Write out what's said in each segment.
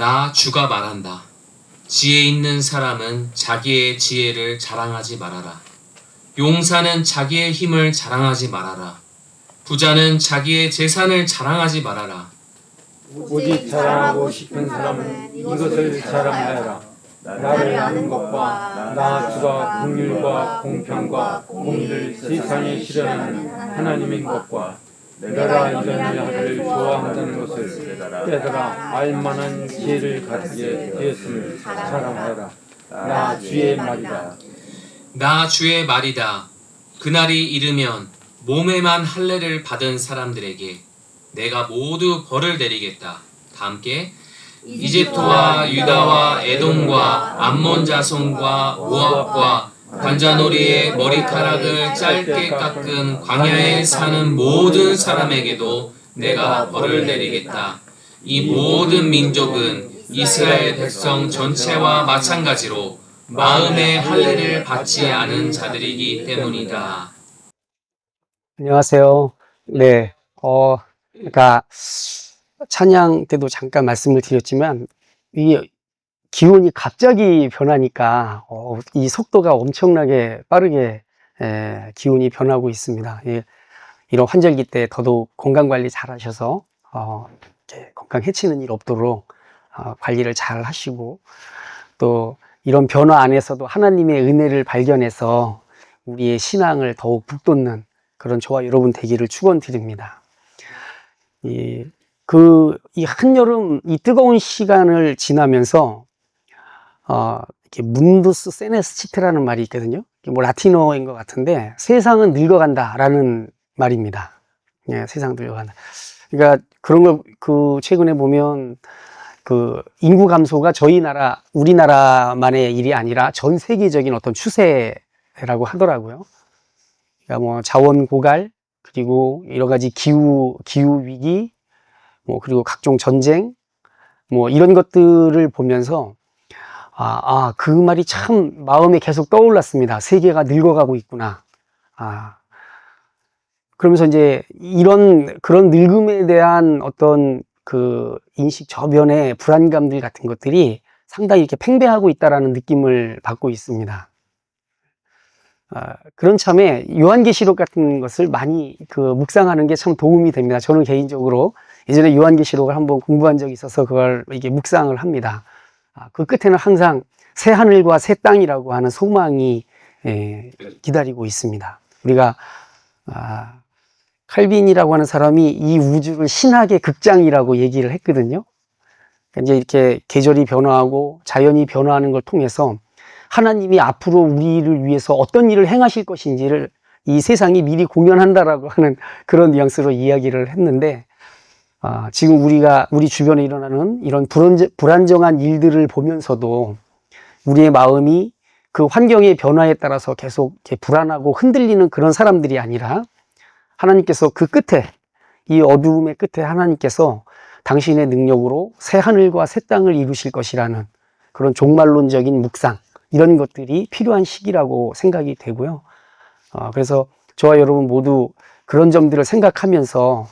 나 주가 말한다. 지혜 있는 사람은 자기의 지혜를 자랑하지 말아라. 용사는 자기의 힘을 자랑하지 말아라. 부자는 자기의 재산을 자랑하지 말아라. 오직 자랑하고 싶은 사람은 이것을 자랑하여라. 나를 아는 것과 나 주가 긍휼과 공평과 공의를 세상에 실현하는 하나님인 것과 내가 이런 자를 좋아한다는 것을 깨달아 알만한 지혜를 가지게 되었음을 자랑하여라. 나 주의 말이다. 나 주의 말이다. 그날이 이르면 몸에만 할례를 받은 사람들에게 내가 모두 벌을 내리겠다. 다 함께 이집트와 유다와 에돔과 암몬 자손과 모압과 관자놀이의 머리카락을 짧게 깎은 광야에 사는 모든 사람에게도 내가 벌을 내리겠다. 이 모든 민족은 이스라엘 백성 전체와 마찬가지로 마음의 할례를 받지 않은 자들이기 때문이다. 안녕하세요. 네, 그러니까 찬양 때도 잠깐 말씀을 드렸지만 이 기온이 갑자기 변하니까 이 속도가 엄청나게 빠르게 기온이 변하고 있습니다. 이런 환절기 때 더더욱 건강 관리 잘 하셔서 건강 해치는 일 없도록 관리를 잘 하시고, 또 이런 변화 안에서도 하나님의 은혜를 발견해서 우리의 신앙을 더욱 북돋는 그런 저와 여러분 되기를 축원드립니다. 이 한여름 이 뜨거운 시간을 지나면서 이렇게 문두스 세네스치트라는 말이 있거든요. 뭐 라틴어인 것 같은데 세상은 늙어간다라는 말입니다. 예, 세상 늙어간다. 그러니까 그런 걸 최근에 보면 인구 감소가 우리나라만의 일이 아니라 전 세계적인 어떤 추세라고 하더라고요. 그러니까 뭐 자원 고갈, 그리고 여러 가지 기후 위기, 그리고 각종 전쟁, 이런 것들을 보면서 그 말이 참 마음에 계속 떠올랐습니다. 세계가 늙어가고 있구나. 그러면서 이제 그런 늙음에 대한 어떤 인식 저변의 불안감들 같은 것들이 상당히 이렇게 팽배하고 있다라는 느낌을 받고 있습니다. 그런 참에 요한계시록 같은 것을 많이 묵상하는 게 참 도움이 됩니다. 저는 개인적으로 예전에 요한계시록을 한번 공부한 적이 있어서 그걸 이게 묵상을 합니다. 그 끝에는 항상 새 하늘과 새 땅이라고 하는 소망이 기다리고 있습니다. 우리가 칼빈이라고 하는 사람이 이 우주를 신학의 극장이라고 얘기를 했거든요. 이제 이렇게 계절이 변화하고 자연이 변화하는 걸 통해서 하나님이 앞으로 우리를 위해서 어떤 일을 행하실 것인지를 이 세상이 미리 공연한다라고 하는 그런 뉘앙스로 이야기를 했는데, 지금 우리 주변에 일어나는 이런 불안정한 일들을 보면서도 우리의 마음이 그 환경의 변화에 따라서 계속 이렇게 불안하고 흔들리는 그런 사람들이 아니라 하나님께서 이 어두움의 끝에 하나님께서 당신의 능력으로 새 하늘과 새 땅을 이루실 것이라는 그런 종말론적인 묵상, 이런 것들이 필요한 시기라고 생각이 되고요. 그래서 저와 여러분 모두 그런 점들을 생각하면서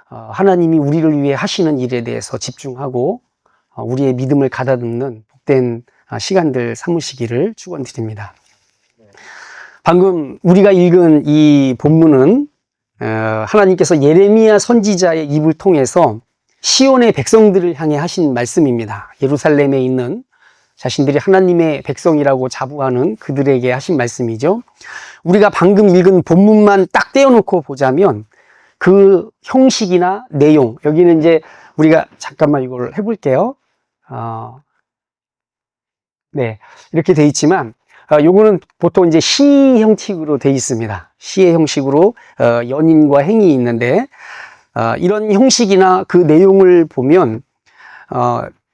하나님이 우리를 위해 하시는 일에 대해서 집중하고 우리의 믿음을 가다듬는 복된 시간들 삼으시기를 축원드립니다. 방금 우리가 읽은 이 본문은 하나님께서 예레미야 선지자의 입을 통해서 시온의 백성들을 향해 하신 말씀입니다. 예루살렘에 있는 자신들이 하나님의 백성이라고 자부하는 그들에게 하신 말씀이죠. 우리가 방금 읽은 본문만 딱 떼어놓고 보자면 그 형식이나 내용, 여기는 이제 우리가 잠깐만 이걸 해볼게요. 네, 이렇게 돼 있지만 요거는 보통 이제 시 형식으로 돼 있습니다. 시의 형식으로 연인과 행이 있는데 이런 형식이나 그 내용을 보면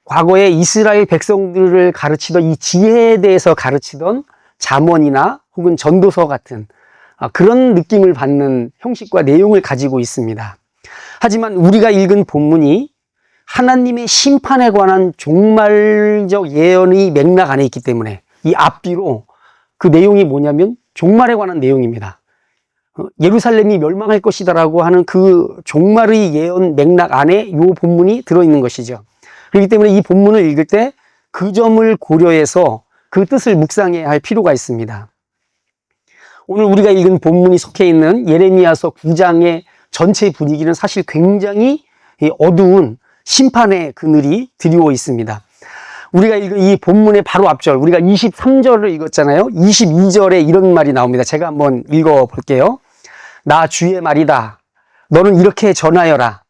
과거에 이스라엘 백성들을 가르치던 이 지혜에 대해서 가르치던 잠언이나 혹은 전도서 같은 그런 느낌을 받는 형식과 내용을 가지고 있습니다. 하지만 우리가 읽은 본문이 하나님의 심판에 관한 종말적 예언의 맥락 안에 있기 때문에 이 앞뒤로 그 내용이 뭐냐면 종말에 관한 내용입니다. 예루살렘이 멸망할 것이다라고 하는 그 종말의 예언 맥락 안에 이 본문이 들어있는 것이죠. 그렇기 때문에 이 본문을 읽을 때 그 점을 고려해서 그 뜻을 묵상해야 할 필요가 있습니다. 오늘 우리가 읽은 본문이 속해 있는 예레미야서 9장의 전체 분위기는 사실 굉장히 어두운 심판의 그늘이 드리워 있습니다. 우리가 읽은 이 본문의 바로 앞절, 우리가 23절을 읽었잖아요. 22절에 이런 말이 나옵니다. 제가 한번 읽어볼게요. 나 주의 말이다. 너는 이렇게 전하여라.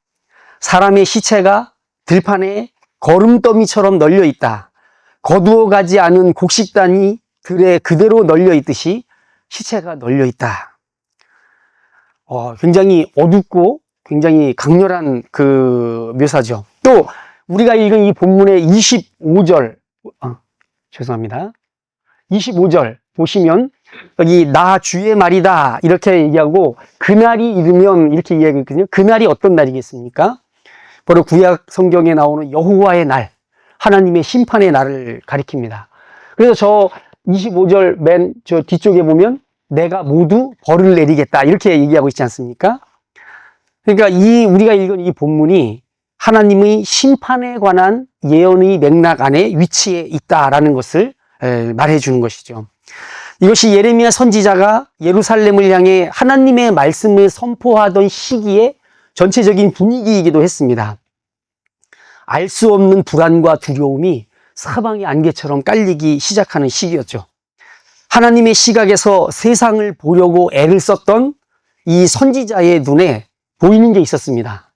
사람의 시체가 들판에 거름더미처럼 널려 있다. 거두어 가지 않은 곡식단이 들에 그대로 널려 있듯이 시체가 널려 있다. 굉장히 어둡고 굉장히 강렬한 그 묘사죠. 또 우리가 읽은 이 본문의 25절, 죄송합니다. 25절 보시면 여기 나 주의 말이다 이렇게 얘기하고 그날이 이르면 이렇게 이야기했거든요. 그날이 어떤 날이겠습니까? 바로 구약 성경에 나오는 여호와의 날, 하나님의 심판의 날을 가리킵니다. 그래서 저 25절 맨 저 뒤쪽에 보면 내가 모두 벌을 내리겠다 이렇게 얘기하고 있지 않습니까? 그러니까 우리가 읽은 이 본문이 하나님의 심판에 관한 예언의 맥락 안에 위치해 있다라는 것을 말해 주는 것이죠. 이것이 예레미야 선지자가 예루살렘을 향해 하나님의 말씀을 선포하던 시기의 전체적인 분위기이기도 했습니다. 알 수 없는 불안과 두려움이 사방의 안개처럼 깔리기 시작하는 시기였죠. 하나님의 시각에서 세상을 보려고 애를 썼던 이 선지자의 눈에 보이는 게 있었습니다.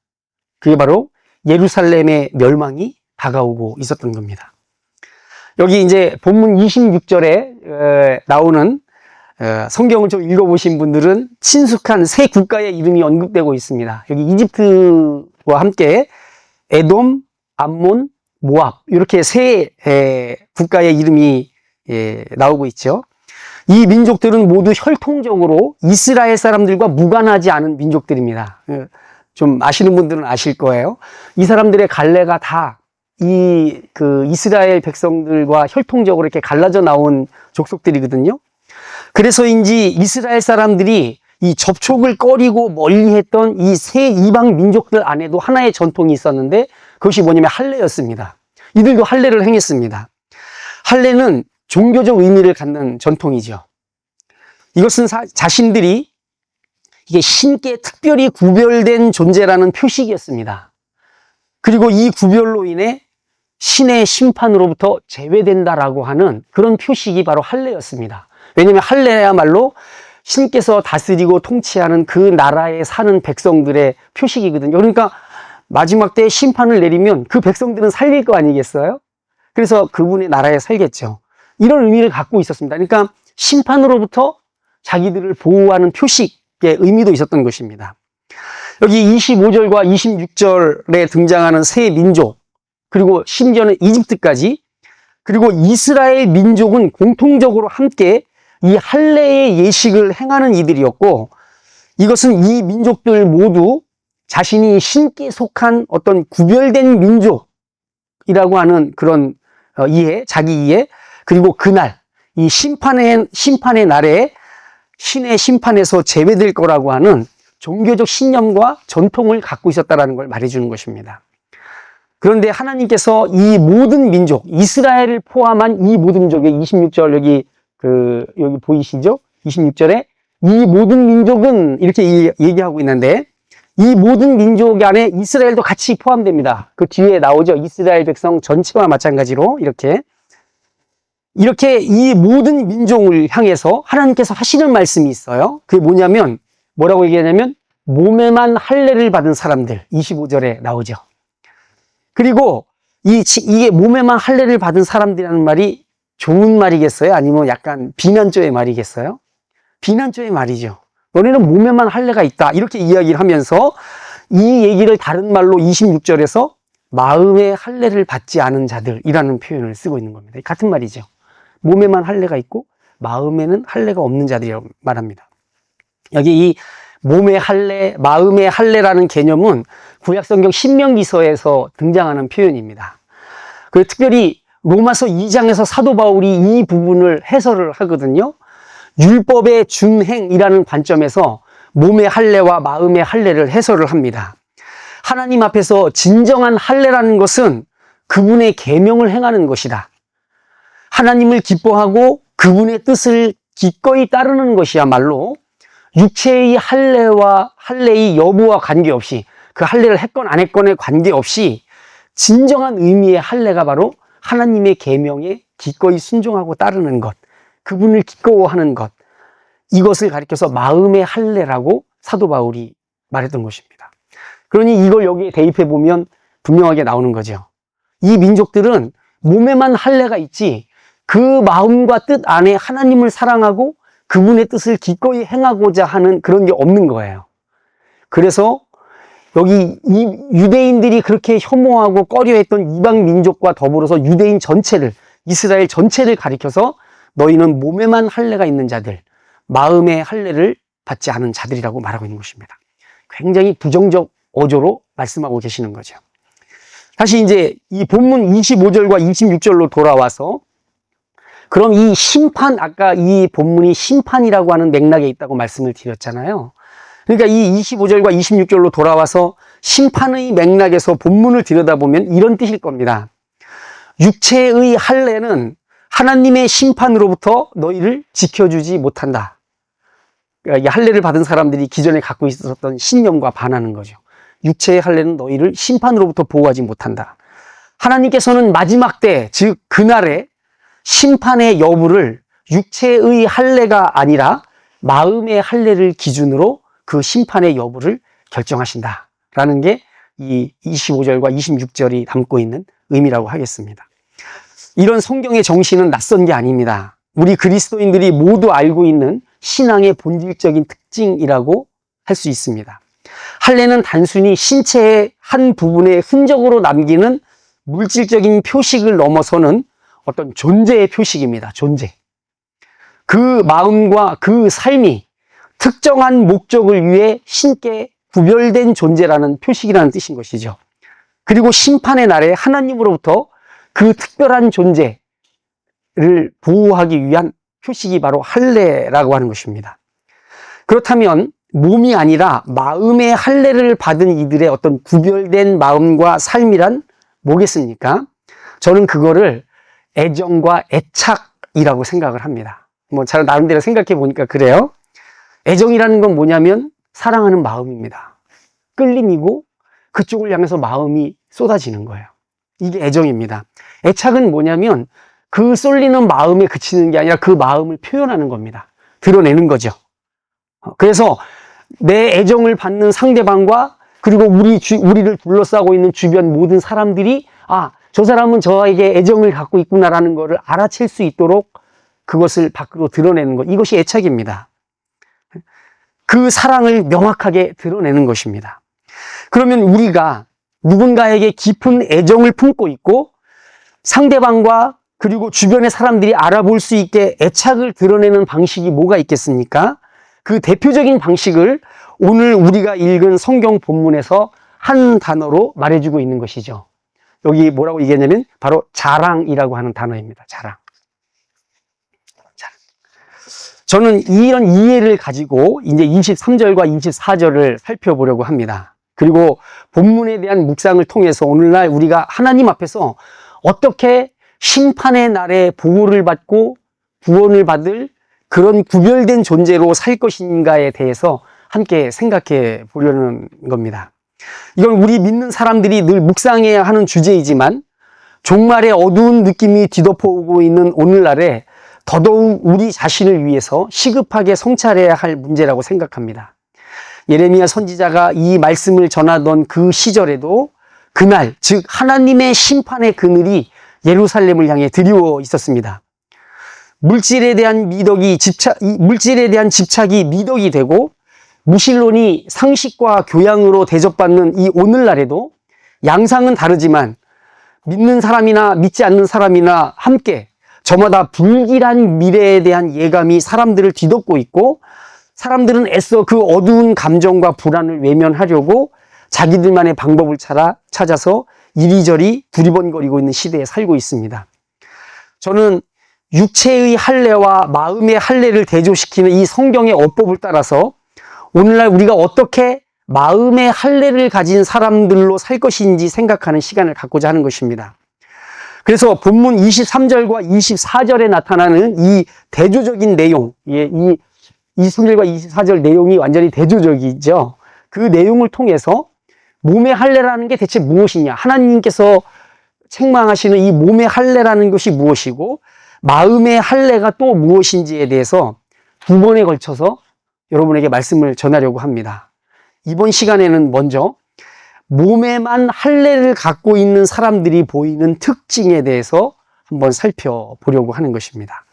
그게 바로 예루살렘의 멸망이 다가오고 있었던 겁니다. 여기 이제 본문 26절에 나오는 성경을 좀 읽어보신 분들은 친숙한 세 국가의 이름이 언급되고 있습니다. 여기 이집트와 함께 에돔, 암몬, 모압 이렇게 세 국가의 이름이 나오고 있죠. 이 민족들은 모두 혈통적으로 이스라엘 사람들과 무관하지 않은 민족들입니다. 좀 아시는 분들은 아실 거예요. 이 사람들의 갈래가 다 이스라엘 백성들과 혈통적으로 이렇게 갈라져 나온 족속들이거든요. 그래서인지 이스라엘 사람들이 이 접촉을 꺼리고 멀리 했던 이 세 이방 민족들 안에도 하나의 전통이 있었는데 그것이 뭐냐면 할례였습니다. 이들도 할례를 행했습니다. 할례는 종교적 의미를 갖는 전통이죠. 이것은 자신들이 이게 신께 특별히 구별된 존재라는 표식이었습니다. 그리고 이 구별로 인해 신의 심판으로부터 제외된다라고 하는 그런 표식이 바로 할례였습니다. 왜냐하면 할례야말로 신께서 다스리고 통치하는 그 나라에 사는 백성들의 표식이거든요. 그러니까 마지막 때 심판을 내리면 그 백성들은 살릴 거 아니겠어요? 그래서 그분의 나라에 살겠죠. 이런 의미를 갖고 있었습니다. 그러니까 심판으로부터 자기들을 보호하는 표식의 의미도 있었던 것입니다. 여기 25절과 26절에 등장하는 세 민족, 그리고 심지어는 이집트까지, 그리고 이스라엘 민족은 공통적으로 함께 이 할례의 예식을 행하는 이들이었고, 이것은 이 민족들 모두 자신이 신께 속한 어떤 구별된 민족이라고 하는 그런 이해, 자기 이해, 그리고 그날, 이 심판의 날에 신의 심판에서 제외될 거라고 하는 종교적 신념과 전통을 갖고 있었다는 걸 말해주는 것입니다. 그런데 하나님께서 이 모든 민족, 이스라엘을 포함한 이 모든 민족의 26절 여기 보이시죠? 26절에 이 모든 민족은 이렇게 얘기하고 있는데 이 모든 민족 안에 이스라엘도 같이 포함됩니다. 그 뒤에 나오죠. 이스라엘 백성 전체와 마찬가지로 이렇게 이 모든 민족을 향해서 하나님께서 하시는 말씀이 있어요. 그게 뭐라고 얘기하냐면 몸에만 할례를 받은 사람들 25절에 나오죠. 그리고 이게 몸에만 할례를 받은 사람들이라는 말이 좋은 말이겠어요? 아니면 약간 비난조의 말이겠어요? 비난조의 말이죠. 너네는 몸에만 할례가 있다. 이렇게 이야기를 하면서 이 얘기를 다른 말로 26절에서 마음에 할례를 받지 않은 자들이라는 표현을 쓰고 있는 겁니다. 같은 말이죠. 몸에만 할례가 있고 마음에는 할례가 없는 자들이라고 말합니다. 여기 이 몸의 할례, 마음의 할례라는 개념은 구약성경 신명기서에서 등장하는 표현입니다. 특별히 로마서 2장에서 사도 바울이 이 부분을 해설을 하거든요. 율법의 준행이라는 관점에서 몸의 할례와 마음의 할례를 해설을 합니다. 하나님 앞에서 진정한 할례라는 것은 그분의 계명을 행하는 것이다. 하나님을 기뻐하고 그분의 뜻을 기꺼이 따르는 것이야말로 육체의 할례의 여부와 관계없이, 그 할례를 했건 안 했건에 관계없이 진정한 의미의 할례가 바로 하나님의 계명에 기꺼이 순종하고 따르는 것, 그분을 기꺼워하는 것, 이것을 가리켜서 마음의 할례라고 사도 바울이 말했던 것입니다. 그러니 이걸 여기에 대입해 보면 분명하게 나오는 거죠. 이 민족들은 몸에만 할례가 있지 그 마음과 뜻 안에 하나님을 사랑하고 그분의 뜻을 기꺼이 행하고자 하는 그런 게 없는 거예요. 그래서 여기 이 유대인들이 그렇게 혐오하고 꺼려했던 이방 민족과 더불어서 유대인 전체를, 이스라엘 전체를 가리켜서 너희는 몸에만 할례가 있는 자들, 마음의 할례를 받지 않은 자들이라고 말하고 있는 것입니다. 굉장히 부정적 어조로 말씀하고 계시는 거죠. 다시 이제 이 본문 25절과 26절로 돌아와서, 그럼 이 심판, 아까 이 본문이 심판이라고 하는 맥락에 있다고 말씀을 드렸잖아요. 그러니까 이 25절과 26절로 돌아와서 심판의 맥락에서 본문을 들여다보면 이런 뜻일 겁니다. 육체의 할례는 하나님의 심판으로부터 너희를 지켜주지 못한다. 그러니까 이 할례를 받은 사람들이 기존에 갖고 있었던 신념과 반하는 거죠. 육체의 할례는 너희를 심판으로부터 보호하지 못한다. 하나님께서는 마지막 때, 즉 그날에 심판의 여부를 육체의 할례가 아니라 마음의 할례를 기준으로 그 심판의 여부를 결정하신다라는 게 이 25절과 26절이 담고 있는 의미라고 하겠습니다. 이런 성경의 정신은 낯선 게 아닙니다. 우리 그리스도인들이 모두 알고 있는 신앙의 본질적인 특징이라고 할 수 있습니다. 할례는 단순히 신체의 한 부분에 흔적으로 남기는 물질적인 표식을 넘어서는 어떤 존재의 표식입니다. 존재. 그 마음과 그 삶이 특정한 목적을 위해 신께 구별된 존재라는 표식이라는 뜻인 것이죠. 그리고 심판의 날에 하나님으로부터 그 특별한 존재를 보호하기 위한 표식이 바로 할례라고 하는 것입니다. 그렇다면 몸이 아니라 마음의 할례를 받은 이들의 어떤 구별된 마음과 삶이란 뭐겠습니까? 저는 그거를 애정과 애착이라고 생각을 합니다. 뭐 잘 나름대로 생각해 보니까 그래요. 애정이라는 건 뭐냐면 사랑하는 마음입니다. 끌림이고 그쪽을 향해서 마음이 쏟아지는 거예요. 이게 애정입니다. 애착은 뭐냐면 그 쏠리는 마음에 그치는 게 아니라 그 마음을 표현하는 겁니다. 드러내는 거죠. 그래서 내 애정을 받는 상대방과 그리고 우리를 둘러싸고 있는 주변 모든 사람들이 저 사람은 저에게 애정을 갖고 있구나라는 것을 알아챌 수 있도록 그것을 밖으로 드러내는 것, 이것이 애착입니다. 그 사랑을 명확하게 드러내는 것입니다. 그러면 우리가 누군가에게 깊은 애정을 품고 있고 상대방과 그리고 주변의 사람들이 알아볼 수 있게 애착을 드러내는 방식이 뭐가 있겠습니까? 그 대표적인 방식을 오늘 우리가 읽은 성경 본문에서 한 단어로 말해주고 있는 것이죠. 여기 뭐라고 얘기했냐면 바로 자랑이라고 하는 단어입니다. 자랑. 저는 이런 이해를 가지고 이제 23절과 24절을 살펴보려고 합니다. 그리고 본문에 대한 묵상을 통해서 오늘날 우리가 하나님 앞에서 어떻게 심판의 날에 보호를 받고 구원을 받을 그런 구별된 존재로 살 것인가에 대해서 함께 생각해 보려는 겁니다. 이건 우리 믿는 사람들이 늘 묵상해야 하는 주제이지만 종말의 어두운 느낌이 뒤덮어오고 있는 오늘날에 더더욱 우리 자신을 위해서 시급하게 성찰해야 할 문제라고 생각합니다. 예레미야 선지자가 이 말씀을 전하던 그 시절에도 그날, 즉 하나님의 심판의 그늘이 예루살렘을 향해 드리워 있었습니다. 물질에 대한 집착이 미덕이 되고 무신론이 상식과 교양으로 대접받는 이 오늘날에도 양상은 다르지만 믿는 사람이나 믿지 않는 사람이나 함께 저마다 불길한 미래에 대한 예감이 사람들을 뒤덮고 있고 사람들은 애써 그 어두운 감정과 불안을 외면하려고 자기들만의 방법을 찾아서 이리저리 두리번거리고 있는 시대에 살고 있습니다. 저는 육체의 할례와 마음의 할례를 대조시키는 이 성경의 어법을 따라서 오늘날 우리가 어떻게 마음의 할례를 가진 사람들로 살 것인지 생각하는 시간을 갖고자 하는 것입니다. 그래서 본문 23절과 24절에 나타나는 이 대조적인 내용, 이 23절과 24절 내용이 완전히 대조적이죠. 그 내용을 통해서 몸의 할례라는 게 대체 무엇이냐? 하나님께서 책망하시는 이 몸의 할례라는 것이 무엇이고 마음의 할례가 또 무엇인지에 대해서 두 번에 걸쳐서 여러분에게 말씀을 전하려고 합니다. 이번 시간에는 먼저 몸에만 할례를 갖고 있는 사람들이 보이는 특징에 대해서 한번 살펴보려고 하는 것입니다.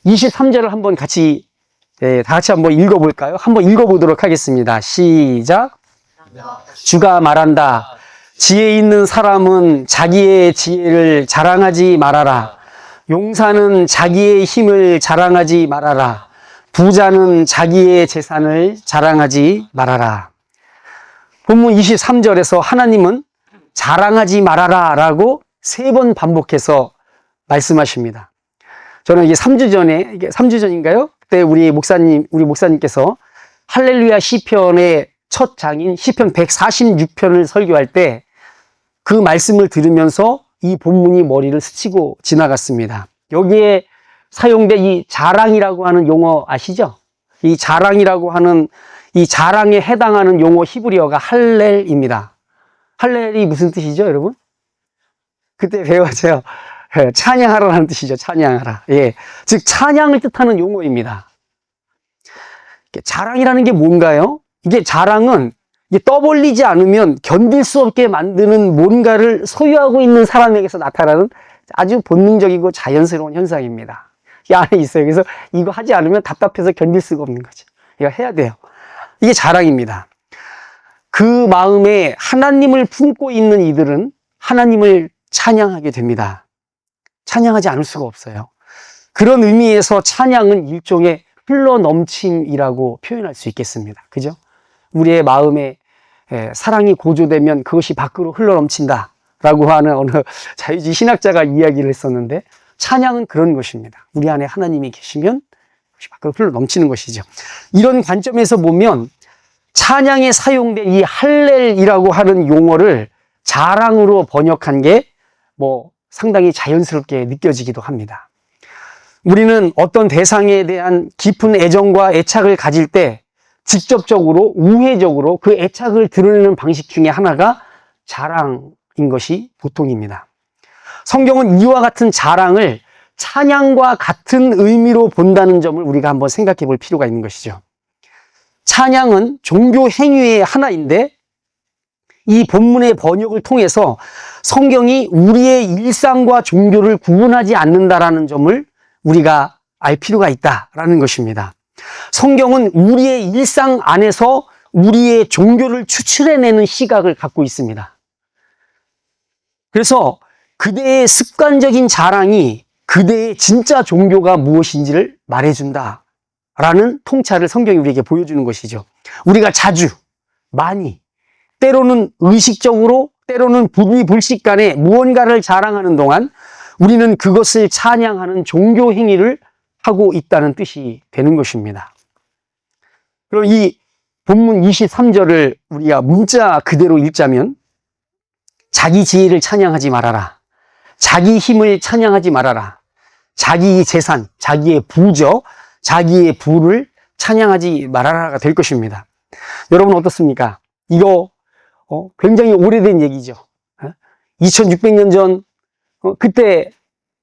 23절을 한번 다 같이 한번 읽어볼까요? 한번 읽어보도록 하겠습니다. 시작. 주가 말한다. 지혜 있는 사람은 자기의 지혜를 자랑하지 말아라. 용사는 자기의 힘을 자랑하지 말아라. 부자는 자기의 재산을 자랑하지 말아라. 본문 23절에서 하나님은 자랑하지 말아라 라고 3번 반복해서 말씀하십니다. 저는 이게 3주 전인가요? 그때 우리 목사님께서 할렐루야 시편의 첫 장인 시편 146편을 설교할 때 그 말씀을 들으면서 이 본문이 머리를 스치고 지나갔습니다. 여기에 사용된 이 자랑이라고 하는 용어 아시죠? 이 자랑이라고 하는 이 자랑에 해당하는 용어 히브리어가 할렐입니다. 할렐이 무슨 뜻이죠, 여러분? 그때 배웠어요. 찬양하라라는 뜻이죠. 찬양하라. 예. 즉 찬양을 뜻하는 용어입니다. 자랑이라는 게 뭔가요? 이게 자랑은 이게 떠벌리지 않으면 견딜 수 없게 만드는 뭔가를 소유하고 있는 사람에게서 나타나는 아주 본능적이고 자연스러운 현상입니다. 이 안에 있어요. 그래서 이거 하지 않으면 답답해서 견딜 수가 없는 거죠. 이거 해야 돼요. 이게 자랑입니다. 그 마음에 하나님을 품고 있는 이들은 하나님을 찬양하게 됩니다. 찬양하지 않을 수가 없어요. 그런 의미에서 찬양은 일종의 흘러넘침이라고 표현할 수 있겠습니다. 그죠? 우리의 마음에 사랑이 고조되면 그것이 밖으로 흘러넘친다 라고 하는 어느 자유주의 신학자가 이야기를 했었는데 찬양은 그런 것입니다. 우리 안에 하나님이 계시면 그것이 밖으로 흘러넘치는 것이죠. 이런 관점에서 보면 찬양에 사용된 이 할렐이라고 하는 용어를 자랑으로 번역한 게 상당히 자연스럽게 느껴지기도 합니다. 우리는 어떤 대상에 대한 깊은 애정과 애착을 가질 때 직접적으로, 우회적으로 그 애착을 드러내는 방식 중에 하나가 자랑인 것이 보통입니다. 성경은 이와 같은 자랑을 찬양과 같은 의미로 본다는 점을 우리가 한번 생각해 볼 필요가 있는 것이죠. 찬양은 종교 행위의 하나인데 이 본문의 번역을 통해서 성경이 우리의 일상과 종교를 구분하지 않는다라는 점을 우리가 알 필요가 있다라는 것입니다. 성경은 우리의 일상 안에서 우리의 종교를 추출해내는 시각을 갖고 있습니다. 그래서 그대의 습관적인 자랑이 그대의 진짜 종교가 무엇인지를 말해준다라는 통찰을 성경이 우리에게 보여주는 것이죠. 우리가 자주, 많이, 때로는 의식적으로, 때로는 불식간에 무언가를 자랑하는 동안 우리는 그것을 찬양하는 종교 행위를 하고 있다는 뜻이 되는 것입니다. 그럼 이 본문 23절을 우리가 문자 그대로 읽자면 자기 지혜를 찬양하지 말아라. 자기 힘을 찬양하지 말아라. 자기의 재산, 자기의 부저, 자기의 부를 찬양하지 말아라가 될 것입니다. 여러분 어떻습니까? 이거 굉장히 오래된 얘기죠. 2600년 전 그때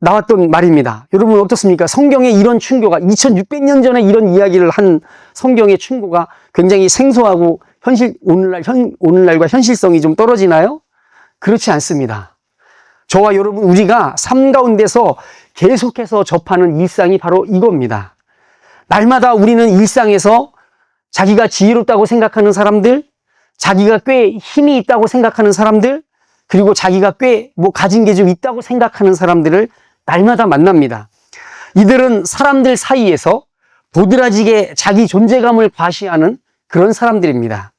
나왔던 말입니다. 여러분 어떻습니까? 성경에 이런 충고가 2600년 전에 이런 이야기를 한 성경의 충고가 굉장히 생소하고 오늘날과 현실성이 좀 떨어지나요? 그렇지 않습니다. 저와 여러분 우리가 삶 가운데서 계속해서 접하는 일상이 바로 이겁니다. 날마다 우리는 일상에서 자기가 지혜롭다고 생각하는 사람들, 자기가 꽤 힘이 있다고 생각하는 사람들, 그리고 자기가 꽤 가진 게 좀 있다고 생각하는 사람들을 날마다 만납니다. 이들은 사람들 사이에서 도드라지게 자기 존재감을 과시하는 그런 사람들입니다.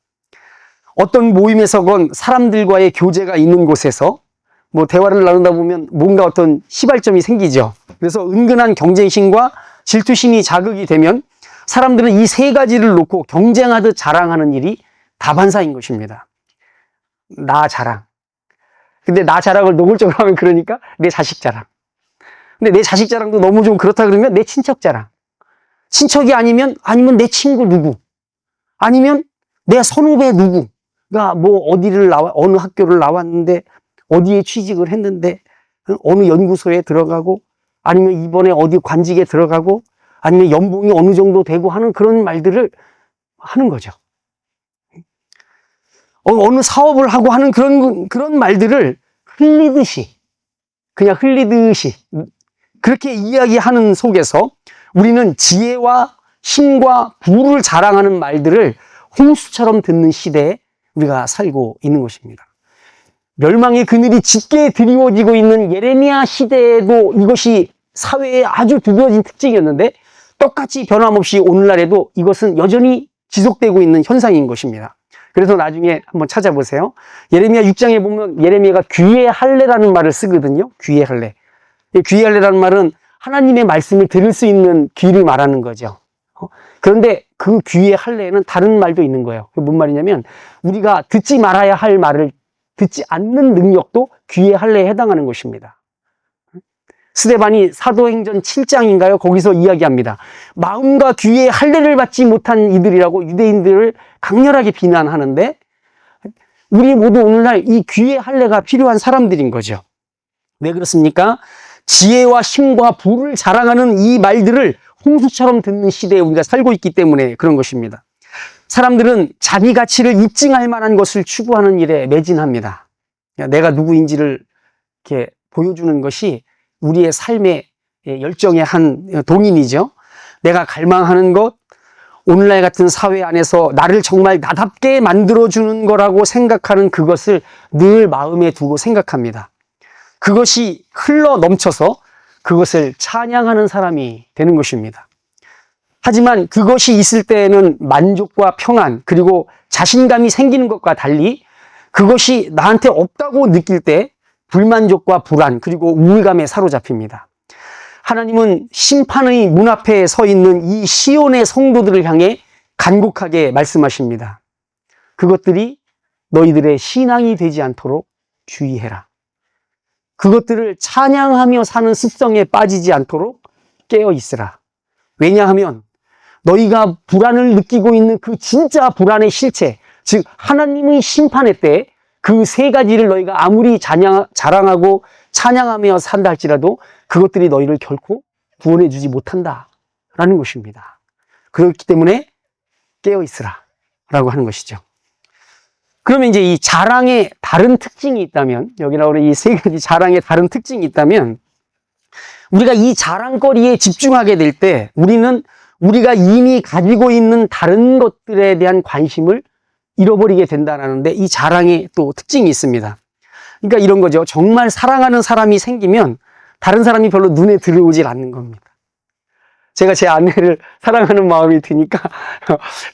어떤 모임에서건 사람들과의 교제가 있는 곳에서 대화를 나누다 보면 뭔가 어떤 시발점이 생기죠. 그래서 은근한 경쟁심과 질투심이 자극이 되면 사람들은 이 세 가지를 놓고 경쟁하듯 자랑하는 일이 다반사인 것입니다. 나 자랑. 근데 나 자랑을 노골적으로 하면 그러니까 내 자식 자랑. 근데 내 자식 자랑도 너무 좀 그렇다 그러면 내 친척 자랑. 친척이 아니면 내 친구 누구. 아니면 내 선후배 누구가 뭐 어느 학교를 나왔는데 어디에 취직을 했는데 어느 연구소에 들어가고 아니면 이번에 어디 관직에 들어가고 아니면 연봉이 어느 정도 되고 하는 그런 말들을 하는 거죠. 어느 사업을 하고 하는 그런 말들을 그냥 흘리듯이 그렇게 이야기하는 속에서 우리는 지혜와 힘과 부를 자랑하는 말들을 홍수처럼 듣는 시대에 우리가 살고 있는 것입니다. 멸망의 그늘이 짙게 드리워지고 있는 예레미야 시대에도 이것이 사회의 아주 두드러진 특징이었는데 똑같이 변함없이 오늘날에도 이것은 여전히 지속되고 있는 현상인 것입니다. 그래서 나중에 한번 찾아보세요. 예레미야 6장에 보면 예레미야가 귀의 할례라는 말을 쓰거든요. 귀의 할례. 귀의 할례라는 말은 하나님의 말씀을 들을 수 있는 귀를 말하는 거죠. 그런데 그 귀의 할례에는 다른 말도 있는 거예요. 그게 뭔 말이냐면 우리가 듣지 말아야 할 말을 듣지 않는 능력도 귀의 할례에 해당하는 것입니다. 스데반이 사도행전 7장인가요? 거기서 이야기합니다. 마음과 귀의 할례를 받지 못한 이들이라고 유대인들을 강렬하게 비난하는데 우리 모두 오늘날 이 귀의 할례가 필요한 사람들인 거죠. 왜 그렇습니까? 지혜와 힘과 부를 자랑하는 이 말들을 홍수처럼 듣는 시대에 우리가 살고 있기 때문에 그런 것입니다. 사람들은 자기 가치를 입증할 만한 것을 추구하는 일에 매진합니다. 내가 누구인지를 이렇게 보여주는 것이 우리의 삶의 열정의 한 동인이죠. 내가 갈망하는 것, 오늘날 같은 사회 안에서 나를 정말 나답게 만들어주는 거라고 생각하는 그것을 늘 마음에 두고 생각합니다. 그것이 흘러 넘쳐서 그것을 찬양하는 사람이 되는 것입니다. 하지만 그것이 있을 때에는 만족과 평안 그리고 자신감이 생기는 것과 달리 그것이 나한테 없다고 느낄 때 불만족과 불안 그리고 우울감에 사로잡힙니다. 하나님은 심판의 문 앞에 서 있는 이 시온의 성도들을 향해 간곡하게 말씀하십니다. 그것들이 너희들의 신앙이 되지 않도록 주의해라. 그것들을 찬양하며 사는 습성에 빠지지 않도록 깨어 있으라. 왜냐하면 너희가 불안을 느끼고 있는 그 진짜 불안의 실체, 즉 하나님의 심판의 때 그 세 가지를 너희가 아무리 자랑하고 찬양하며 산다 할지라도 그것들이 너희를 결코 구원해 주지 못한다라는 것입니다. 그렇기 때문에 깨어 있으라 라고 하는 것이죠. 그러면 이제 이 자랑의 다른 특징이 있다면, 여기 나오는 이 세 가지 자랑의 다른 특징이 있다면, 우리가 이 자랑거리에 집중하게 될 때 우리는 우리가 이미 가지고 있는 다른 것들에 대한 관심을 잃어버리게 된다는데 이 자랑의 또 특징이 있습니다. 그러니까 이런 거죠. 정말 사랑하는 사람이 생기면 다른 사람이 별로 눈에 들어오질 않는 겁니다. 제가 제 아내를 사랑하는 마음이 드니까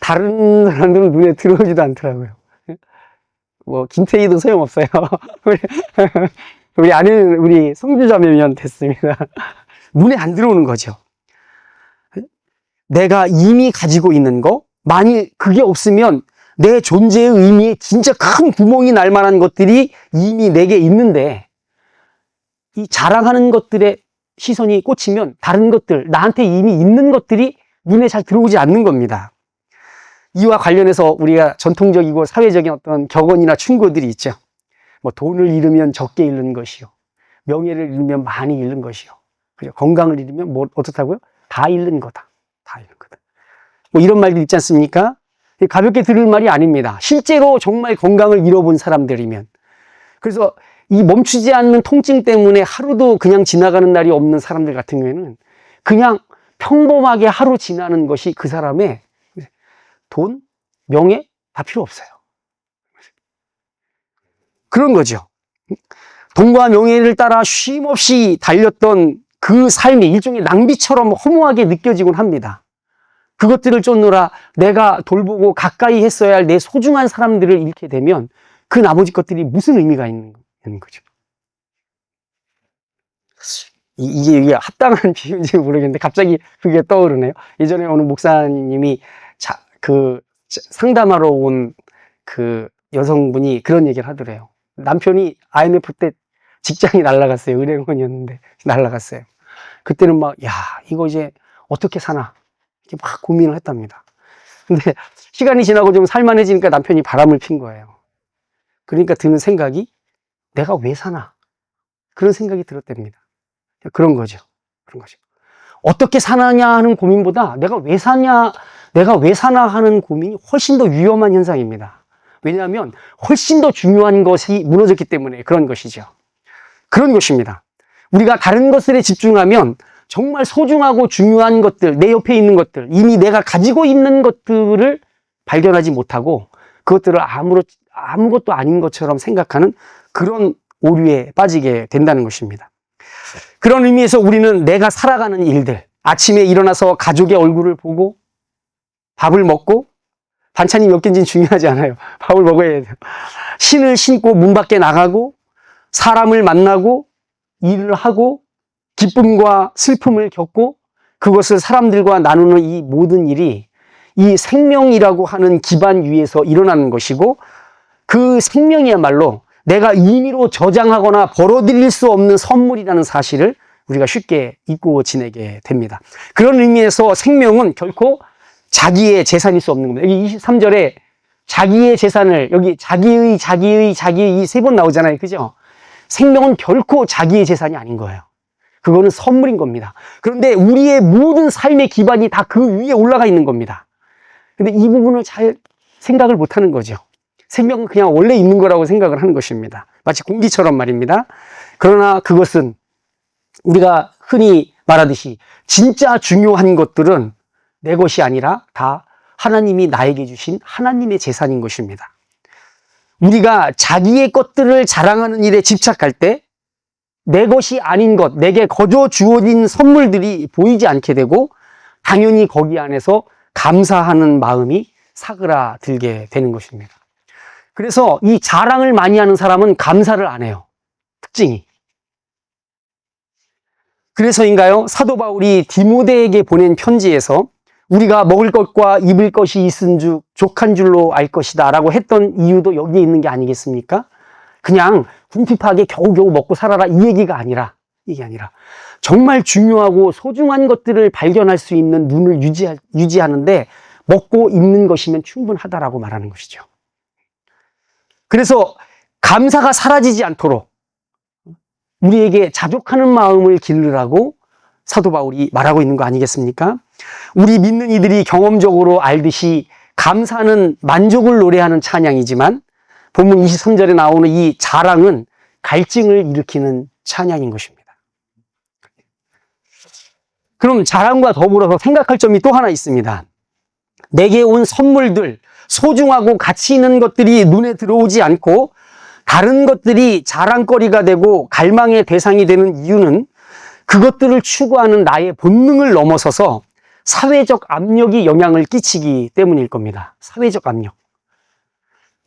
다른 사람들은 눈에 들어오지도 않더라고요. 뭐 김태희도 소용없어요. 우리 아내는 우리 성주자매면 됐습니다. 눈에 안 들어오는 거죠. 내가 이미 가지고 있는 거, 만일 그게 없으면 내 존재의 의미에 진짜 큰 구멍이 날 만한 것들이 이미 내게 있는데 이 자랑하는 것들에 시선이 꽂히면 다른 것들, 나한테 이미 있는 것들이 눈에 잘 들어오지 않는 겁니다. 이와 관련해서 우리가 전통적이고 사회적인 어떤 격언이나 충고들이 있죠. 뭐 돈을 잃으면 적게 잃는 것이요. 명예를 잃으면 많이 잃는 것이요. 그죠? 건강을 잃으면 뭐 어떻다고요? 다 잃는 거다. 다 잃는 거다. 뭐 이런 말들 있지 않습니까? 가볍게 들을 말이 아닙니다. 실제로 정말 건강을 잃어본 사람들이면. 그래서 이 멈추지 않는 통증 때문에 하루도 그냥 지나가는 날이 없는 사람들 같은 경우에는 그냥 평범하게 하루 지나는 것이 그 사람의 돈, 명예 다 필요 없어요. 그런 거죠. 돈과 명예를 따라 쉼없이 달렸던 그 삶이 일종의 낭비처럼 허무하게 느껴지곤 합니다. 그것들을 쫓느라 내가 돌보고 가까이 했어야 할 내 소중한 사람들을 잃게 되면 그 나머지 것들이 무슨 의미가 있는 거죠. 이게 합당한 비유인지 모르겠는데 갑자기 그게 떠오르네요. 예전에 어느 목사님이 상담하러 온 그 여성분이 그런 얘기를 하더래요. 남편이 IMF 때 직장이 날라갔어요. 은행원이었는데 날라갔어요. 그때는 막, 야, 이거 이제 어떻게 사나? 이렇게 막 고민을 했답니다. 근데 시간이 지나고 좀 살만해지니까 남편이 바람을 핀 거예요. 그러니까 드는 생각이 내가 왜 사나? 그런 생각이 들었답니다. 그런 거죠. 그런 거죠. 어떻게 사느냐 하는 고민보다 내가 왜 사냐, 내가 왜 사나 하는 고민이 훨씬 더 위험한 현상입니다. 왜냐하면 훨씬 더 중요한 것이 무너졌기 때문에 그런 것이죠. 그런 것입니다. 우리가 다른 것들에 집중하면 정말 소중하고 중요한 것들, 내 옆에 있는 것들, 이미 내가 가지고 있는 것들을 발견하지 못하고 그것들을 아무것도 아닌 것처럼 생각하는 그런 오류에 빠지게 된다는 것입니다. 그런 의미에서 우리는 내가 살아가는 일들, 아침에 일어나서 가족의 얼굴을 보고 밥을 먹고, 반찬이 몇 개인지는 중요하지 않아요. 밥을 먹어야 돼요. 신을 신고 문 밖에 나가고 사람을 만나고 일을 하고 기쁨과 슬픔을 겪고 그것을 사람들과 나누는 이 모든 일이 이 생명이라고 하는 기반 위에서 일어나는 것이고, 그 생명이야말로 내가 임의로 저장하거나 벌어들일 수 없는 선물이라는 사실을 우리가 쉽게 잊고 지내게 됩니다. 그런 의미에서 생명은 결코 자기의 재산일 수 없는 겁니다. 여기 23절에 자기의 재산을, 여기 자기의 이 세 번 나오잖아요. 그죠? 생명은 결코 자기의 재산이 아닌 거예요. 그거는 선물인 겁니다. 그런데 우리의 모든 삶의 기반이 다 그 위에 올라가 있는 겁니다. 근데 이 부분을 잘 생각을 못 하는 거죠. 생명은 그냥 원래 있는 거라고 생각을 하는 것입니다. 마치 공기처럼 말입니다. 그러나 그것은 우리가 흔히 말하듯이 진짜 중요한 것들은 내 것이 아니라 다 하나님이 나에게 주신 하나님의 재산인 것입니다. 우리가 자기의 것들을 자랑하는 일에 집착할 때 내 것이 아닌 것, 내게 거저 주어진 선물들이 보이지 않게 되고 당연히 거기 안에서 감사하는 마음이 사그라들게 되는 것입니다. 그래서 이 자랑을 많이 하는 사람은 감사를 안 해요. 특징이. 그래서인가요? 사도 바울이 디모데에게 보낸 편지에서 우리가 먹을 것과 입을 것이 있은즉 족한 줄로 알 것이다 라고 했던 이유도 여기에 있는 게 아니겠습니까? 그냥 궁핍하게 겨우겨우 먹고 살아라 이 얘기가 아니라, 이게 아니라 정말 중요하고 소중한 것들을 발견할 수 있는 눈을 유지하는데 먹고 입는 것이면 충분하다라고 말하는 것이죠. 그래서 감사가 사라지지 않도록 우리에게 자족하는 마음을 기르라고 사도 바울이 말하고 있는 거 아니겠습니까? 우리 믿는 이들이 경험적으로 알듯이 감사는 만족을 노래하는 찬양이지만 본문 23절에 나오는 이 자랑은 갈증을 일으키는 찬양인 것입니다. 그럼 자랑과 더불어서 생각할 점이 또 하나 있습니다. 내게 온 선물들, 소중하고 가치 있는 것들이 눈에 들어오지 않고 다른 것들이 자랑거리가 되고 갈망의 대상이 되는 이유는 그것들을 추구하는 나의 본능을 넘어서서 사회적 압력이 영향을 끼치기 때문일 겁니다. 사회적 압력.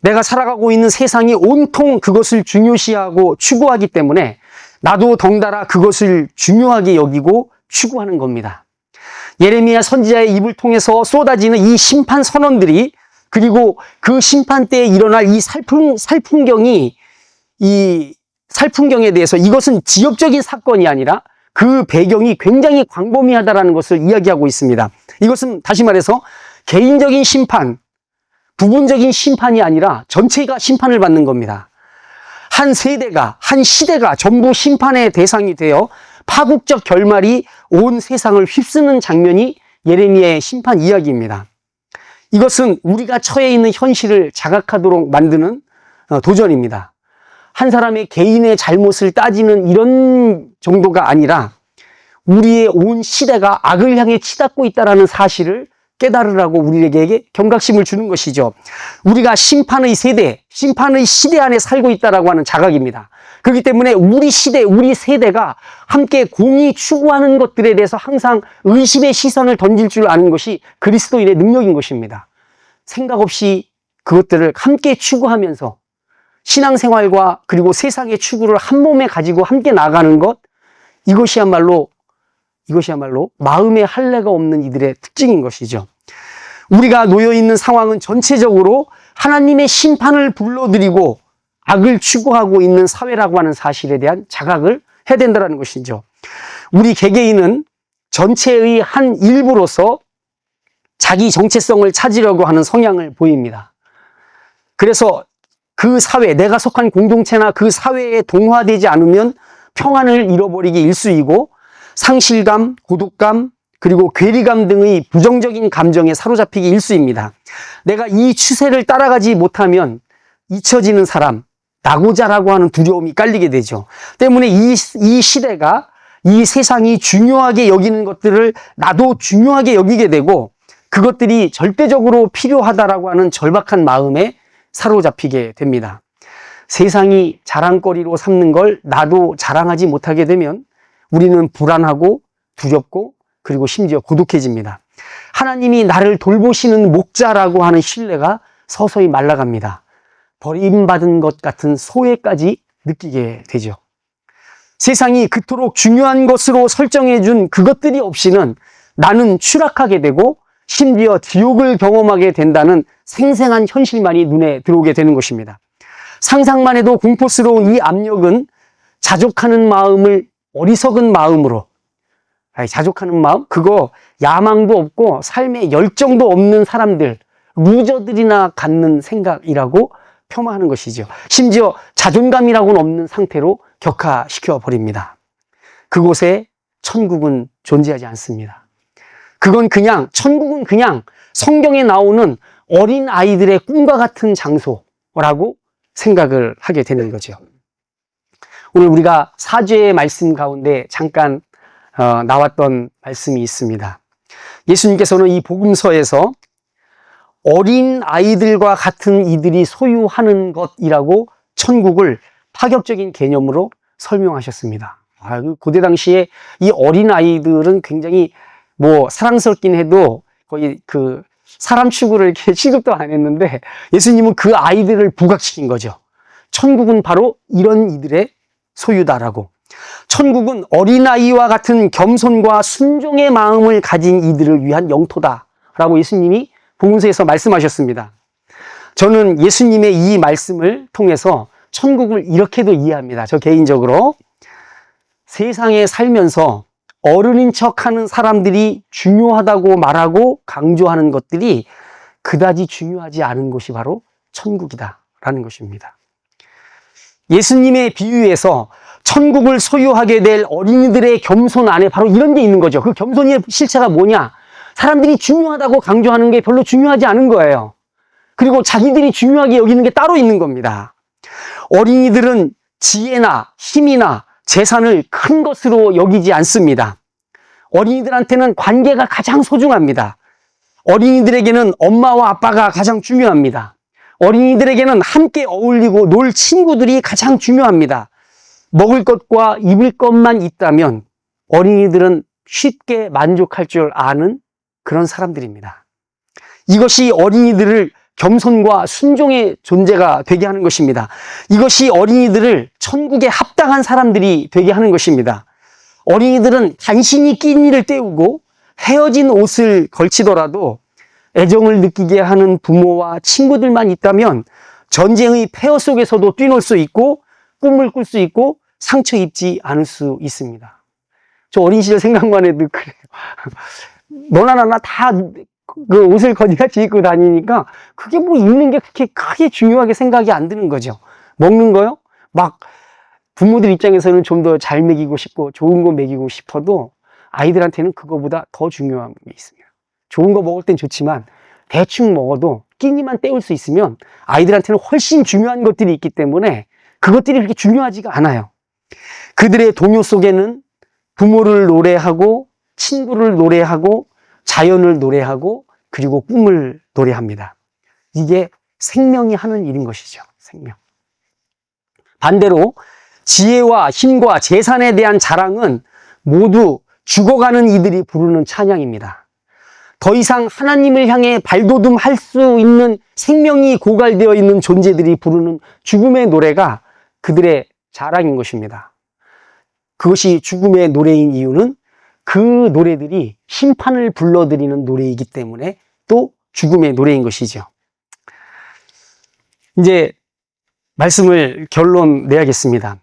내가 살아가고 있는 세상이 온통 그것을 중요시하고 추구하기 때문에 나도 덩달아 그것을 중요하게 여기고 추구하는 겁니다. 예레미야 선지자의 입을 통해서 쏟아지는 이 심판 선언들이, 그리고 그 심판 때에 일어날 이 살풍경이, 이 살풍경에 대해서 이것은 지역적인 사건이 아니라 그 배경이 굉장히 광범위하다라는 것을 이야기하고 있습니다. 이것은 다시 말해서 개인적인 심판, 부분적인 심판이 아니라 전체가 심판을 받는 겁니다. 한 세대가, 한 시대가 전부 심판의 대상이 되어 파국적 결말이 온 세상을 휩쓰는 장면이 예레미야의 심판 이야기입니다. 이것은 우리가 처해 있는 현실을 자각하도록 만드는 도전입니다. 한 사람의 개인의 잘못을 따지는 이런 정도가 아니라 우리의 온 시대가 악을 향해 치닫고 있다는 사실을 깨달으라고 우리에게 경각심을 주는 것이죠. 우리가 심판의 세대, 심판의 시대 안에 살고 있다라고 하는 자각입니다. 그렇기 때문에 우리 시대, 우리 세대가 함께 공의 추구하는 것들에 대해서 항상 의심의 시선을 던질 줄 아는 것이 그리스도인의 능력인 것입니다. 생각 없이 그것들을 함께 추구하면서 신앙생활과 그리고 세상의 추구를 한 몸에 가지고 함께 나가는 것, 이것이야말로 마음의 할례가 없는 이들의 특징인 것이죠. 우리가 놓여있는 상황은 전체적으로 하나님의 심판을 불러들이고 악을 추구하고 있는 사회라고 하는 사실에 대한 자각을 해야 된다는 것이죠. 우리 개개인은 전체의 한 일부로서 자기 정체성을 찾으려고 하는 성향을 보입니다. 그래서 그 사회, 내가 속한 공동체나 그 사회에 동화되지 않으면 평안을 잃어버리기 일쑤이고 상실감, 고독감, 그리고 괴리감 등의 부정적인 감정에 사로잡히기 일쑤입니다. 내가 이 추세를 따라가지 못하면 잊혀지는 사람, 나고자라고 하는 두려움이 깔리게 되죠. 때문에 이 시대가, 이 세상이 중요하게 여기는 것들을 나도 중요하게 여기게 되고 그것들이 절대적으로 필요하다라고 하는 절박한 마음에 사로잡히게 됩니다. 세상이 자랑거리로 삼는 걸 나도 자랑하지 못하게 되면 우리는 불안하고 두렵고 그리고 심지어 고독해집니다. 하나님이 나를 돌보시는 목자라고 하는 신뢰가 서서히 말라갑니다. 버림받은 것 같은 소외까지 느끼게 되죠. 세상이 그토록 중요한 것으로 설정해준 그것들이 없이는 나는 추락하게 되고 심지어 지옥을 경험하게 된다는 생생한 현실만이 눈에 들어오게 되는 것입니다. 상상만 해도 공포스러운 이 압력은 자족하는 마음을 어리석은 마음으로, 자족하는 마음? 그거 야망도 없고 삶에 열정도 없는 사람들, 루저들이나 갖는 생각이라고 폄하하는 것이죠. 심지어 자존감이라고는 없는 상태로 격화시켜 버립니다. 그곳에 천국은 존재하지 않습니다. 천국은 그냥 성경에 나오는 어린 아이들의 꿈과 같은 장소라고 생각을 하게 되는 거죠. 오늘 우리가 사죄의 말씀 가운데 잠깐 나왔던 말씀이 있습니다. 예수님께서는 이 복음서에서 어린 아이들과 같은 이들이 소유하는 것이라고 천국을 파격적인 개념으로 설명하셨습니다. 고대 당시에 이 어린 아이들은 굉장히 사랑스럽긴 해도 거의 사람 취급을 이렇게 취급도 안 했는데 예수님은 그 아이들을 부각시킨 거죠. 천국은 바로 이런 이들의 소유다라고. 천국은 어린아이와 같은 겸손과 순종의 마음을 가진 이들을 위한 영토다라고 예수님이 복음서에서 말씀하셨습니다. 저는 예수님의 이 말씀을 통해서 천국을 이렇게도 이해합니다. 저 개인적으로 세상에 살면서 어른인 척하는 사람들이 중요하다고 말하고 강조하는 것들이 그다지 중요하지 않은 곳이 바로 천국이다라는 것입니다. 예수님의 비유에서 천국을 소유하게 될 어린이들의 겸손 안에 바로 이런 게 있는 거죠. 그 겸손의 실체가 뭐냐? 사람들이 중요하다고 강조하는 게 별로 중요하지 않은 거예요. 그리고 자기들이 중요하게 여기는 게 따로 있는 겁니다. 어린이들은 지혜나 힘이나 재산을 큰 것으로 여기지 않습니다. 어린이들한테는 관계가 가장 소중합니다. 어린이들에게는 엄마와 아빠가 가장 중요합니다. 어린이들에게는 함께 어울리고 놀 친구들이 가장 중요합니다. 먹을 것과 입을 것만 있다면 어린이들은 쉽게 만족할 줄 아는 그런 사람들입니다. 이것이 어린이들을 겸손과 순종의 존재가 되게 하는 것입니다. 이것이 어린이들을 천국에 합당한 사람들이 되게 하는 것입니다. 어린이들은 간신히 끼니를 때우고 헤어진 옷을 걸치더라도 애정을 느끼게 하는 부모와 친구들만 있다면 전쟁의 폐허 속에서도 뛰놀 수 있고 꿈을 꿀 수 있고 상처 입지 않을 수 있습니다. 저 어린 시절 생각만 해도 그래요. 너나 나나 다 그 옷을 거지같이 입고 다니니까 그게 입는 게 그렇게 크게 중요하게 생각이 안 드는 거죠. 먹는 거요? 부모들 입장에서는 좀 더 잘 먹이고 싶고 좋은 거 먹이고 싶어도 아이들한테는 그거보다 더 중요한 게 있습니다. 좋은 거 먹을 땐 좋지만 대충 먹어도 끼니만 때울 수 있으면 아이들한테는 훨씬 중요한 것들이 있기 때문에 그것들이 그렇게 중요하지가 않아요. 그들의 동요 속에는 부모를 노래하고 친구를 노래하고 자연을 노래하고 그리고 꿈을 노래합니다. 이게 생명이 하는 일인 것이죠. 생명. 반대로 지혜와 힘과 재산에 대한 자랑은 모두 죽어가는 이들이 부르는 찬양입니다. 더 이상 하나님을 향해 발돋움할 수 있는 생명이 고갈되어 있는 존재들이 부르는 죽음의 노래가 그들의 자랑인 것입니다. 그것이 죽음의 노래인 이유는 그 노래들이 심판을 불러들이는 노래이기 때문에 또 죽음의 노래인 것이죠. 이제 말씀을 결론 내야겠습니다.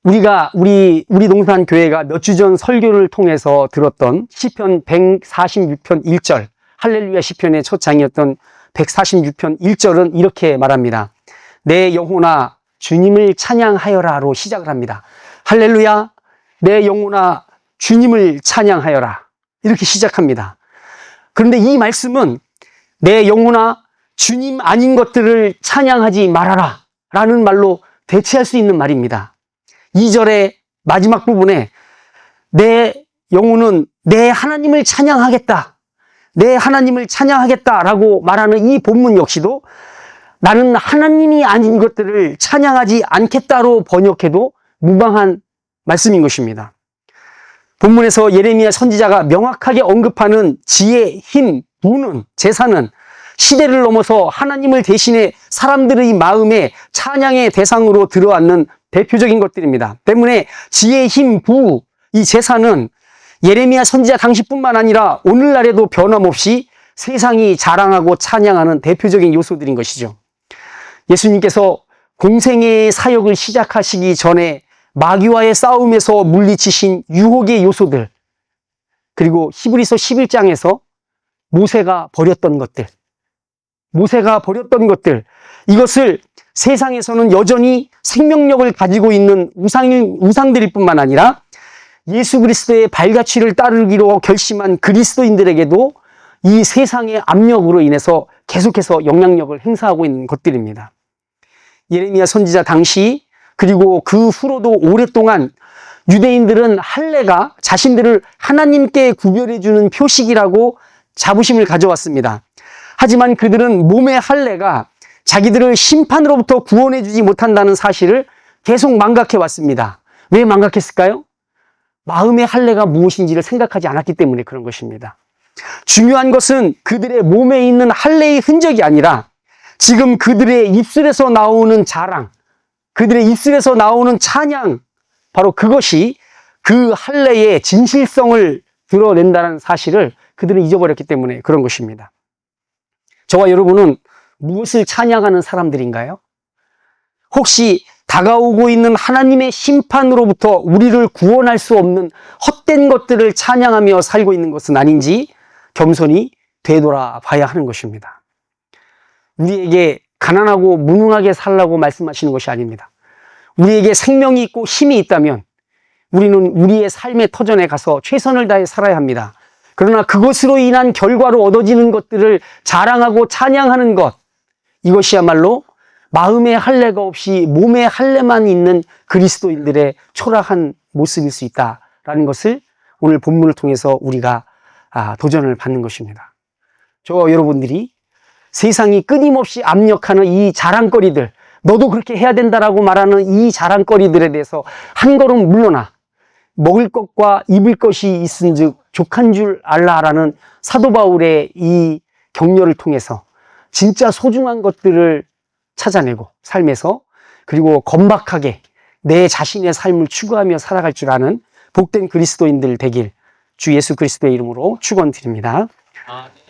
우리 농산 교회가 몇 주 전 설교를 통해서 들었던 시편 146편 1절, 할렐루야 시편의 첫 장이었던 146편 1절은 이렇게 말합니다. 내 영혼아 주님을 찬양하여라로 시작을 합니다. 할렐루야 내 영혼아 주님을 찬양하여라 이렇게 시작합니다. 그런데 이 말씀은 내 영혼아 주님 아닌 것들을 찬양하지 말아라 라는 말로 대체할 수 있는 말입니다. 2절의 마지막 부분에 내 영혼은 내 하나님을 찬양하겠다, 내 하나님을 찬양하겠다라고 말하는 이 본문 역시도 나는 하나님이 아닌 것들을 찬양하지 않겠다로 번역해도 무방한 말씀인 것입니다. 본문에서 예레미야 선지자가 명확하게 언급하는 지혜, 힘, 부는, 재산은 시대를 넘어서 하나님을 대신해 사람들의 마음에 찬양의 대상으로 들어앉는 대표적인 것들입니다. 때문에 지혜, 힘, 부, 이 재산은 예레미야 선지자 당시뿐만 아니라 오늘날에도 변함없이 세상이 자랑하고 찬양하는 대표적인 요소들인 것이죠. 예수님께서 공생애의 사역을 시작하시기 전에 마귀와의 싸움에서 물리치신 유혹의 요소들, 그리고 히브리서 11장에서 모세가 버렸던 것들, 이것을 세상에서는 여전히 생명력을 가지고 있는 우상들일 뿐만 아니라 예수 그리스도의 발자취를 따르기로 결심한 그리스도인들에게도 이 세상의 압력으로 인해서 계속해서 영향력을 행사하고 있는 것들입니다. 예레미야 선지자 당시 그리고 그 후로도 오랫동안 유대인들은 할례가 자신들을 하나님께 구별해주는 표식이라고 자부심을 가져왔습니다. 하지만 그들은 몸의 할례가 자기들을 심판으로부터 구원해주지 못한다는 사실을 계속 망각해 왔습니다. 왜 망각했을까요? 마음의 할례가 무엇인지를 생각하지 않았기 때문에 그런 것입니다. 중요한 것은 그들의 몸에 있는 할례의 흔적이 아니라 지금 그들의 입술에서 나오는 자랑, 그들의 입술에서 나오는 찬양, 바로 그것이 그 할례의 진실성을 드러낸다는 사실을 그들은 잊어버렸기 때문에 그런 것입니다. 저와 여러분은 무엇을 찬양하는 사람들인가요? 혹시 다가오고 있는 하나님의 심판으로부터 우리를 구원할 수 없는 헛된 것들을 찬양하며 살고 있는 것은 아닌지 겸손히 되돌아봐야 하는 것입니다. 우리에게 가난하고 무능하게 살라고 말씀하시는 것이 아닙니다. 우리에게 생명이 있고 힘이 있다면 우리는 우리의 삶의 터전에 가서 최선을 다해 살아야 합니다. 그러나 그것으로 인한 결과로 얻어지는 것들을 자랑하고 찬양하는 것, 이것이야말로 마음의 할례가 없이 몸의 할례만 있는 그리스도인들의 초라한 모습일 수 있다라는 것을 오늘 본문을 통해서 우리가 도전을 받는 것입니다. 저와 여러분들이 세상이 끊임없이 압력하는 이 자랑거리들, 너도 그렇게 해야 된다라고 말하는 이 자랑거리들에 대해서 한 걸음 물러나 먹을 것과 입을 것이 있은즉 족한 줄 알라라는 사도 바울의 이 격려를 통해서 진짜 소중한 것들을 찾아내고 삶에서, 그리고 건박하게 내 자신의 삶을 추구하며 살아갈 줄 아는 복된 그리스도인들 되길 주 예수 그리스도의 이름으로 축원드립니다. 아, 네.